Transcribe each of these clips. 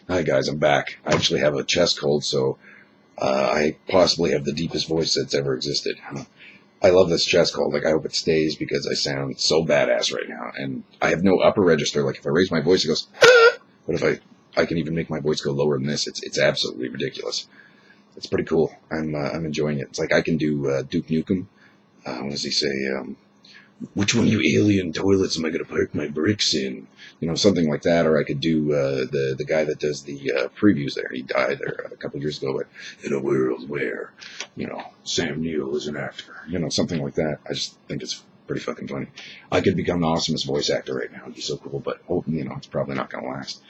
Hi guys, I'm back. I actually have a chest cold, so I possibly have the deepest voice that's ever existed. I love this chest cold. Like, I hope it stays because I sound so badass right now. And I have no upper register. Like, if I raise my voice, it goes, ah! But if I can even make my voice go lower than this, it's absolutely ridiculous. It's pretty cool. I'm enjoying it. It's like I can do Duke Nukem. What does he say? Which one of you alien toilets am I going to park my bricks in? You know, something like that. Or I could do the guy that does the previews there. He died there a couple of years ago. But in a world where, Sam Neill is an actor. Something like that. I just think it's pretty fucking funny. I could become the awesomest voice actor right now. It'd be so cool. But, it's probably not going to last.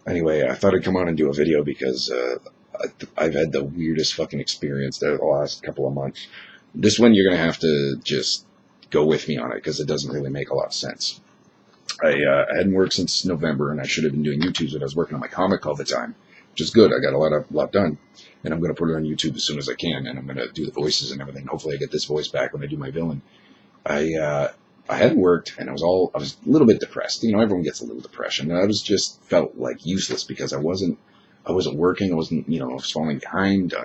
Anyway, I thought I'd come on and do a video because I've had the weirdest fucking experience there the last couple of months. This one you're going to have to just go with me on it because it doesn't really make a lot of sense. I hadn't worked since November, and I should have been doing YouTubes, but I was working on my comic all the time, which is good. I got a lot done, and I'm going to put it on YouTube as soon as I can, and I'm going to do the voices and everything. Hopefully, I get this voice back when I do my villain. I hadn't worked, and I was a little bit depressed. Everyone gets a little depression, and I just felt like useless because I wasn't working. I wasn't, I was falling behind.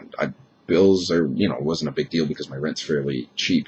Bills are, it wasn't a big deal because my rent's fairly cheap.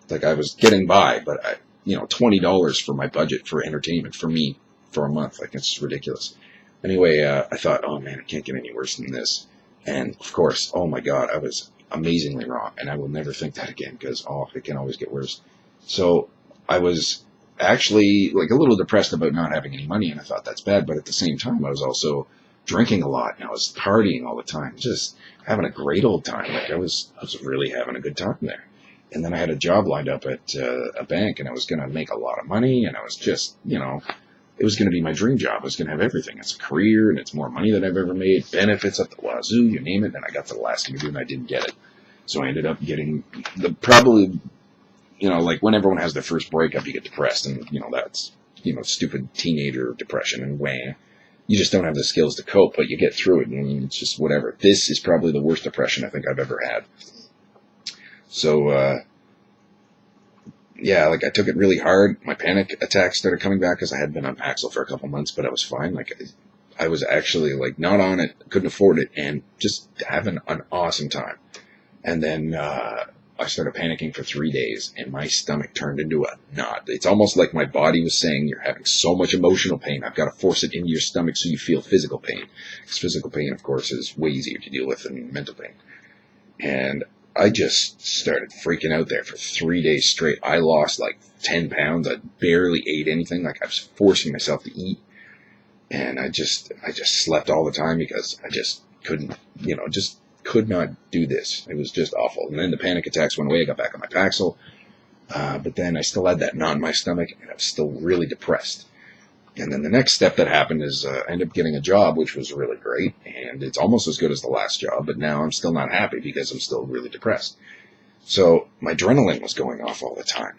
Like, I was getting by, but $20 for my budget for entertainment for me for a month. Like, it's ridiculous. Anyway, I thought, oh man, it can't get any worse than this. And of course, oh my God, I was amazingly wrong. And I will never think that again because, it can always get worse. So I was actually like a little depressed about not having any money. And I thought that's bad. But at the same time, I was also drinking a lot and I was partying all the time, just having a great old time. Like, I was really having a good time there. And then I had a job lined up at a bank, and I was going to make a lot of money, and I was just, it was going to be my dream job. I was going to have everything. It's a career, and it's more money than I've ever made, benefits up the wazoo, you name it, and I got to the last interview, and I didn't get it. So I ended up getting probably, like when everyone has their first breakup, you get depressed, and, that's, stupid teenager depression, and wham. You just don't have the skills to cope, but you get through it, and it's just whatever. This is probably the worst depression I think I've ever had. So, yeah, like, I took it really hard. My panic attacks started coming back because I had been on Paxil for a couple months, but I was fine. Like, I was actually, like, not on it, couldn't afford it, and just having an awesome time. And then I started panicking for 3 days, and my stomach turned into a knot. It's almost like my body was saying, you're having so much emotional pain, I've got to force it into your stomach so you feel physical pain. Because physical pain, of course, is way easier to deal with than mental pain. And I just started freaking out there for 3 days straight. I lost like 10 pounds. I barely ate anything. Like, I was forcing myself to eat. And I just slept all the time because I just couldn't, just could not do this. It was just awful. And then the panic attacks went away. I got back on my Paxil. But then I still had that knot in my stomach, and I was still really depressed. And then the next step that happened is I ended up getting a job, which was really great, and it's almost as good as the last job, but now I'm still not happy because I'm still really depressed. So my adrenaline was going off all the time.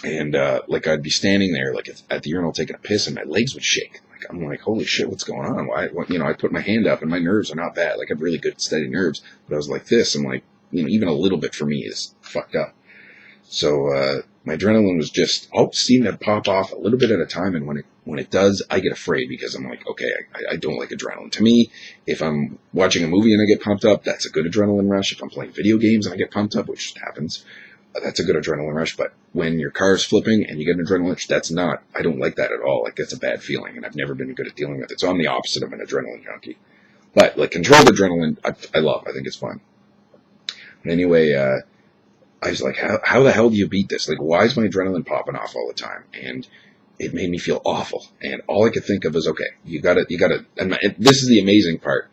And like, I'd be standing there like at the urinal taking a piss, and my legs would shake. Like, I'm like, holy shit, what's going on? Why? I put my hand up, and my nerves are not bad. Like, I have really good steady nerves, but I was like this. I'm like, even a little bit for me is fucked up. So my adrenaline was just seemed to pop off a little bit at a time, and when it does, I get afraid because I'm like, okay, I don't like adrenaline. To me, if I'm watching a movie and I get pumped up, that's a good adrenaline rush. If I'm playing video games and I get pumped up, which happens, that's a good adrenaline rush. But when your car's flipping and you get an adrenaline rush, I don't like that at all. Like, that's a bad feeling, and I've never been good at dealing with it. So I'm the opposite of an adrenaline junkie. But like, controlled adrenaline, I love. I think it's fun. But anyway, I was like, how the hell do you beat this? Like, why is my adrenaline popping off all the time? And it made me feel awful. And all I could think of was, okay, you gotta, and this is the amazing part.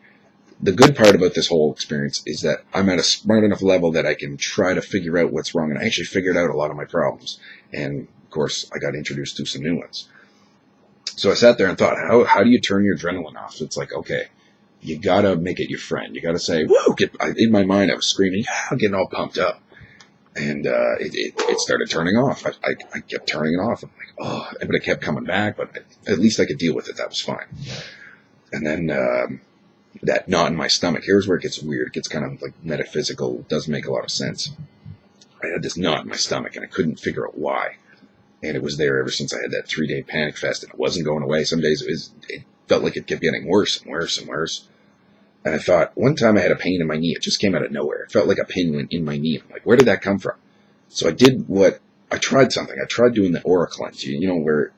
The good part about this whole experience is that I'm at a smart enough level that I can try to figure out what's wrong. And I actually figured out a lot of my problems. And of course, I got introduced to some new ones. So I sat there and thought, how do you turn your adrenaline off? So it's like, okay, you gotta make it your friend. You gotta say, whoa, in my mind, I was screaming, I'm getting all pumped up. And it started turning off. I kept turning it off. I'm like, oh, but it kept coming back. But at least I could deal with it. That was fine. And then that knot in my stomach. Here's where it gets weird. It gets kind of like metaphysical. It doesn't make a lot of sense. I had this knot in my stomach, and I couldn't figure out why. And it was there ever since I had that 3-day panic fest, and it wasn't going away. Some days it felt like it kept getting worse and worse and worse. And I thought, one time I had a pain in my knee. It just came out of nowhere. It felt like a pin went in my knee. I'm like, where did that come from? So I tried something. I tried doing the aura cleanse, you know, where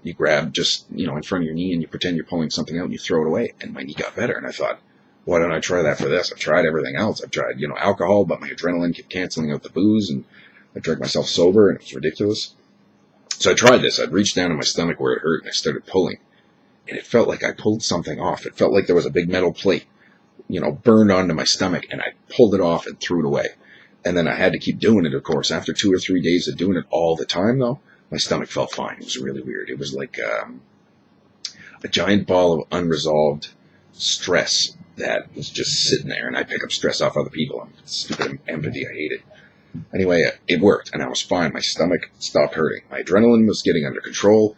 you grab just, you know, in front of your knee and you pretend you're pulling something out and you throw it away. And my knee got better. And I thought, why don't I try that for this? I've tried everything else. I've tried, you know, alcohol, but my adrenaline kept canceling out the booze, and I drank myself sober, and it was ridiculous. So I tried this. I'd reached down in my stomach where it hurt, and I started pulling. And it felt like I pulled something off. It felt like there was a big metal plate, you know, burned onto my stomach, and I pulled it off and threw it away. And then I had to keep doing it, of course. After 2 or 3 days of doing it all the time, though, my stomach felt fine. It was really weird. It was like a giant ball of unresolved stress that was just sitting there. And I pick up stress off other people. I'm stupid empathy. I hate it. Anyway, it worked, and I was fine. My stomach stopped hurting. My adrenaline was getting under control.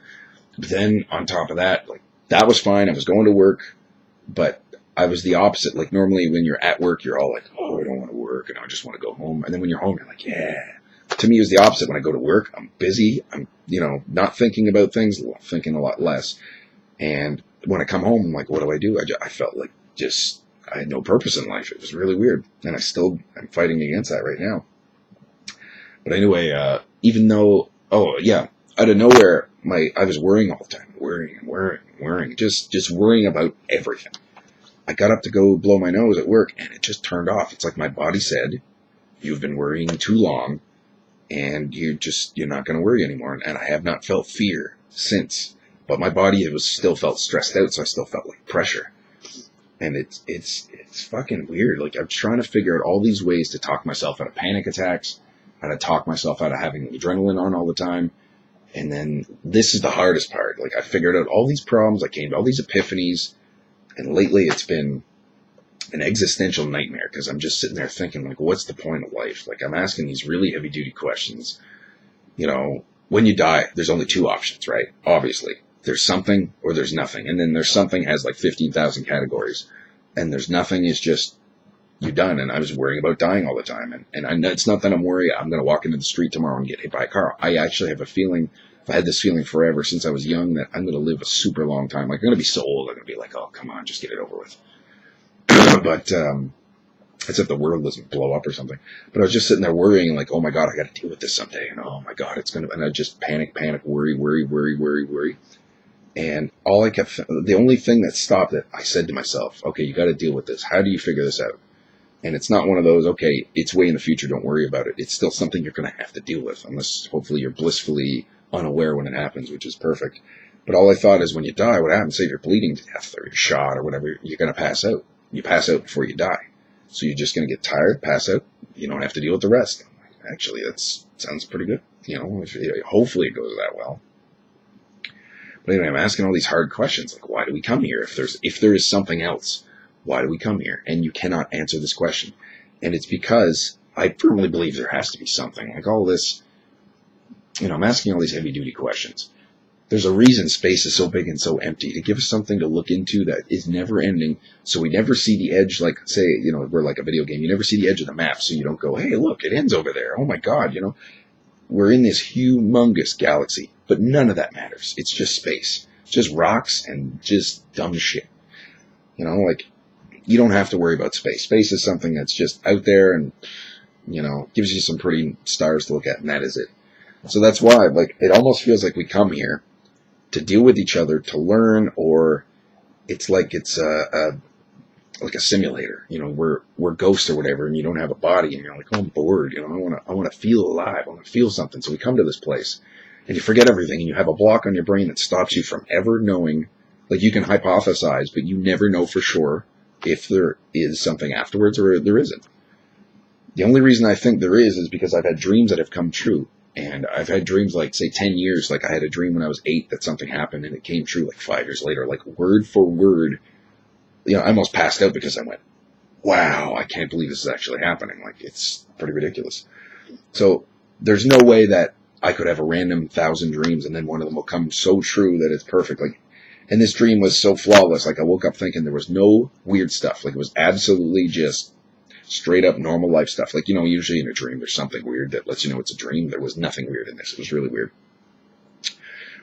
But then, on top of that, like, that was fine. I was going to work, but I was the opposite. Like, normally when you're at work, you're all like, oh, I don't want to work, and I just want to go home. And then when you're home, you're like, yeah. To me, it was the opposite. When I go to work, I'm busy. I'm, you know, not thinking about things, thinking a lot less. And when I come home, I'm like, what do? I felt like just, I had no purpose in life. It was really weird. And I'm fighting against that right now. But anyway, even though, out of nowhere, I was worrying all the time, worrying, just worrying about everything. I got up to go blow my nose at work, and it just turned off. It's like my body said, you've been worrying too long, and you're not going to worry anymore. And I have not felt fear since, but my body still felt stressed out, so I still felt like pressure. And it's fucking weird. Like, I'm trying to figure out all these ways to talk myself out of panic attacks, how to talk myself out of having adrenaline on all the time. And then this is the hardest part. Like, I figured out all these problems. I came to all these epiphanies. And lately it's been an existential nightmare, because I'm just sitting there thinking, like, what's the point of life? Like, I'm asking these really heavy duty questions. You know, when you die, there's only two options, right? Obviously. There's something or there's nothing. And then there's something has like 15,000 categories. And there's nothing is just, you're done. And I was worrying about dying all the time. And I know it's not that I'm worried I'm going to walk into the street tomorrow and get hit by a car. I actually have a feeling, I had this feeling forever since I was young, that I'm going to live a super long time. Like, I'm going to be so old, I'm going to be like, oh, come on, just get it over with. But, as if the world doesn't blow up or something. But I was just sitting there worrying, like, oh my God, I got to deal with this someday. And oh my God, and I just panic, worry. And the only thing that stopped it, I said to myself, okay, you got to deal with this. How do you figure this out? And it's not one of those, okay, it's way in the future, don't worry about it. It's still something you're going to have to deal with, unless hopefully you're blissfully unaware when it happens, which is perfect. But all I thought is, when you die, what happens? Say you're bleeding to death or you're shot or whatever, you're going to pass out. You pass out before you die. So you're just going to get tired, pass out. You don't have to deal with the rest. Actually, that sounds pretty good. You know, hopefully it goes that well. But anyway, I'm asking all these hard questions, like, why do we come here? If there is something else, why do we come here? And you cannot answer this question. And it's because I firmly believe there has to be something. Like, all this, you know, I'm asking all these heavy duty questions. There's a reason space is so big and so empty. It gives us something to look into that is never ending. So we never see the edge, like, say, you know, we're like a video game. You never see the edge of the map. So you don't go, hey, look, it ends over there. Oh my God, you know. We're in this humongous galaxy, but none of that matters. It's just space. It's just rocks and just dumb shit. You know, like, you don't have to worry about space. Space is something that's just out there and, you know, gives you some pretty stars to look at, and that is it. So that's why, like, it almost feels like we come here to deal with each other, to learn, or it's like it's like a simulator. You know, we're ghosts or whatever, and you don't have a body, and you're like, oh, I'm bored. You know, I want to feel alive. I want to feel something. So we come to this place, and you forget everything, and you have a block on your brain that stops you from ever knowing. Like, you can hypothesize, but you never know for sure if there is something afterwards or there isn't. The only reason I think there is because I've had dreams that have come true. And I've had dreams, like, say, 10 years. Like, I had a dream when I was 8 that something happened, and it came true like 5 years later, like, word for word. You know, I almost passed out because I went, wow, I can't believe this is actually happening. Like, it's pretty ridiculous. So there's no way that I could have a random 1,000 dreams and then one of them will come so true that it's perfect. Like, and this dream was so flawless. Like, I woke up thinking there was no weird stuff. Like, it was absolutely just straight up normal life stuff. Like, you know, usually in a dream there's something weird that lets you know it's a dream. There was nothing weird in this. It was really weird.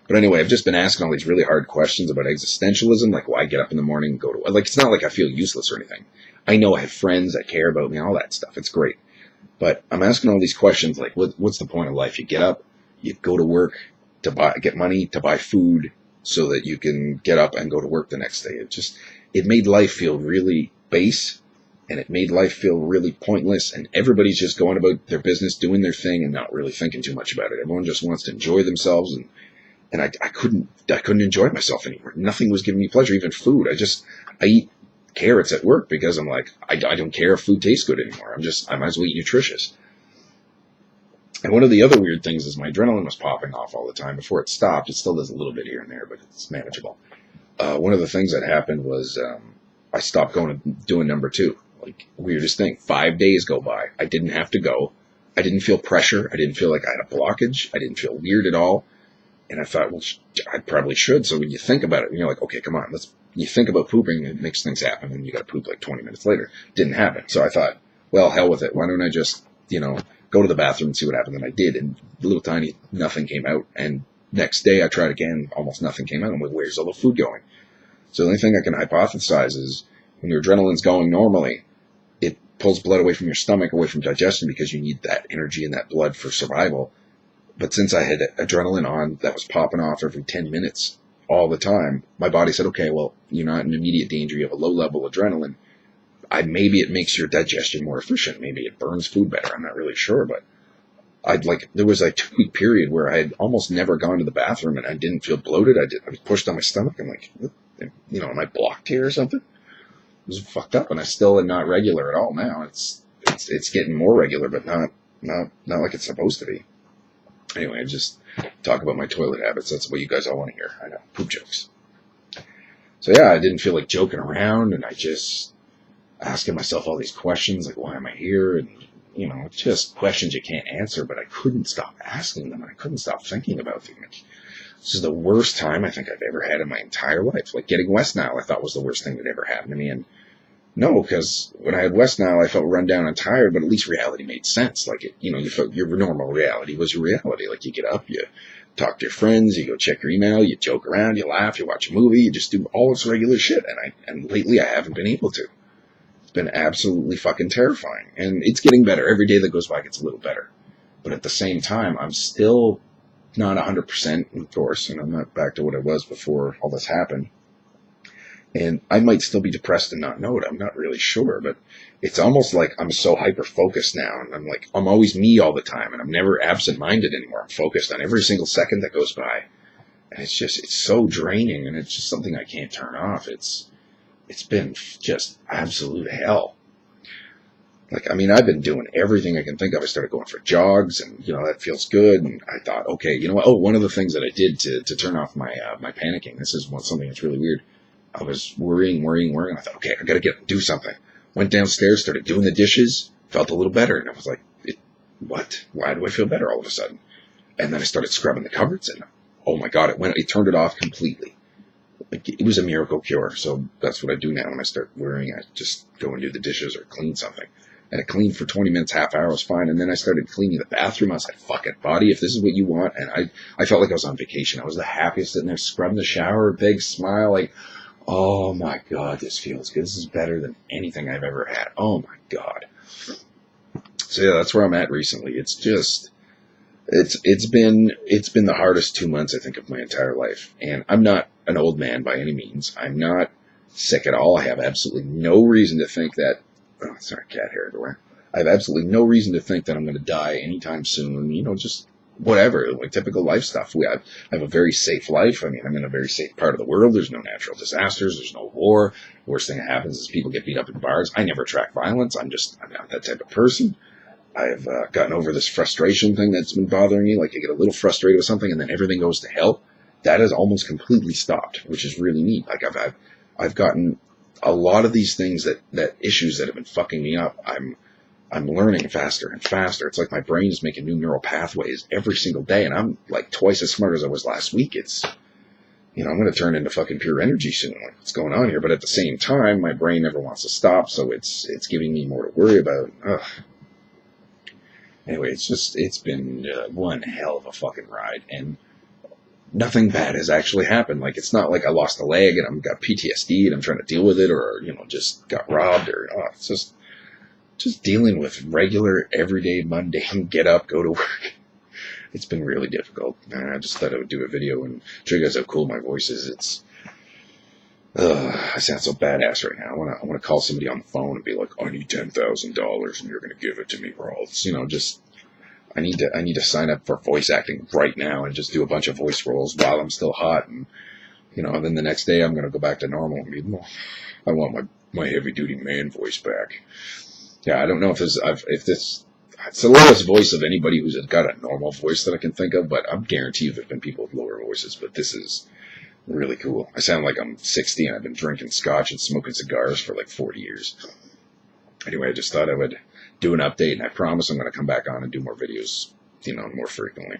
But anyway, I've just been asking all these really hard questions about existentialism, like why get up in the morning and go to, like, it's not like I feel useless or anything. I know I have friends that care about me, all that stuff. It's great. But I'm asking all these questions, like, what's the point of life? You get up, you go to work to get money, to buy food, so that you can get up and go to work the next day. It made life feel really base, and it made life feel really pointless, and everybody's just going about their business, doing their thing, and not really thinking too much about it. Everyone just wants to enjoy themselves, and I couldn't enjoy myself anymore. Nothing was giving me pleasure, even food. I eat carrots at work because I'm like, I don't care if food tastes good anymore. I might as well eat nutritious. And one of the other weird things is my adrenaline was popping off all the time before it stopped. It still does a little bit here and there, but it's manageable. One of the things that happened was I stopped going to doing number 2. Like, weirdest thing, 5 days go by. I didn't have to go. I didn't feel pressure. I didn't feel like I had a blockage. I didn't feel weird at all. And I thought, well, I probably should. So when you think about it, you're like, okay, come on, you think about pooping, it makes things happen, and you got to poop like 20 minutes later. Didn't happen. So I thought, well, hell with it. Why don't I just, go to the bathroom and see what happens? And I did, and little tiny nothing came out. And next day I tried again, almost nothing came out. I'm like, where's all the food going? So the only thing I can hypothesize is when your adrenaline's going normally, it pulls blood away from your stomach, away from digestion, because you need that energy and that blood for survival. But since I had adrenaline on that was popping off every 10 minutes all the time, my body said, okay, well, you're not in immediate danger. You have a low level adrenaline. Maybe it makes your digestion more efficient. Maybe it burns food better. I'm not really sure, but there was a 2-week period where I had almost never gone to the bathroom and I didn't feel bloated. I was pushed on my stomach. I'm like, am I blocked here or something? It was fucked up, and I still am not regular at all now. It's getting more regular, but not like it's supposed to be. Anyway, I just talk about my toilet habits. That's what you guys all want to hear. I know, poop jokes. So yeah, I didn't feel like joking around, and I just asking myself all these questions, like, why am I here? And, just questions you can't answer, but I couldn't stop asking them, and I couldn't stop thinking about them. This is the worst time I think I've ever had in my entire life. Like, getting West Nile, I thought was the worst thing that ever happened to me, and no, because when I had West Nile, I felt run down and tired, but at least reality made sense. Like, you felt your normal reality was your reality. Like, you get up, you talk to your friends, you go check your email, you joke around, you laugh, you watch a movie, you just do all this regular shit. And lately I haven't been able to. It's been absolutely fucking terrifying. And it's getting better. Every day that goes by gets a little better. But at the same time, I'm still not 100%, of course, and I'm not back to what I was before all this happened. And I might still be depressed and not know it. I'm not really sure, but it's almost like I'm so hyper-focused now. And I'm always me all the time, and I'm never absent-minded anymore. I'm focused on every single second that goes by. And it's so draining, and it's just something I can't turn off. It's been just absolute hell. I've been doing everything I can think of. I started going for jogs, and, that feels good. And I thought, okay, you know what? Oh, one of the things that I did to turn off my panicking, this is something that's really weird. I was worrying. I thought, okay, I got to get up and do something. Went downstairs, started doing the dishes, felt a little better. And I was like, what? Why do I feel better all of a sudden? And then I started scrubbing the cupboards, and oh my God, it turned it off completely. It was a miracle cure. So that's what I do now when I start worrying. I just go and do the dishes or clean something. And I cleaned for 20 minutes, half hour was fine. And then I started cleaning the bathroom. I was like, fuck it, body, if this is what you want. And I felt like I was on vacation. I was the happiest sitting there scrubbing the shower, big smile, like, oh my God, this feels good. This is better than anything I've ever had. Oh my God. So yeah, that's where I'm at recently. It's been the hardest 2 months, I think, of my entire life. And I'm not an old man by any means. I'm not sick at all. I have absolutely no reason to think that, oh, sorry, cat hair everywhere. I have absolutely no reason to think that I'm going to die anytime soon. Just whatever, like typical life stuff. I have a very safe life. I'm in a very safe part of the world. There's no natural disasters. There's no war. The worst thing that happens is people get beat up in bars. I never attract violence. I'm not that type of person. I've gotten over this frustration thing that's been bothering me. Like, I get a little frustrated with something and then everything goes to hell. That has almost completely stopped, which is really neat. Like, I've gotten a lot of these things that issues that have been fucking me up. I'm learning faster and faster. It's like my brain is making new neural pathways every single day, and I'm like twice as smart as I was last week. I'm going to turn into fucking pure energy soon. Like, what's going on here? But at the same time, my brain never wants to stop, so it's giving me more to worry about. Ugh. Anyway, it's been one hell of a fucking ride, and nothing bad has actually happened. Like, it's not like I lost a leg and I've got PTSD and I'm trying to deal with it, or, just got robbed, or, it's just dealing with regular, everyday, mundane, get up, go to work. It's been really difficult. And I just thought I would do a video and show you guys how cool my voice is. I sound so badass right now. I want to call somebody on the phone and be like, I need $10,000 and you're going to give it to me, or else, I need to sign up for voice acting right now and just do a bunch of voice roles while I'm still hot, and then the next day I'm going to go back to normal and be, I want my heavy duty man voice back. Yeah, I don't know if it's the lowest voice of anybody who's got a normal voice that I can think of, but I'm guaranteed there've been people with lower voices, but this is really cool. I sound like I'm 60 and I've been drinking scotch and smoking cigars for like 40 years. Anyway, I just thought I would do an update, and I promise I'm going to come back on and do more videos, more frequently.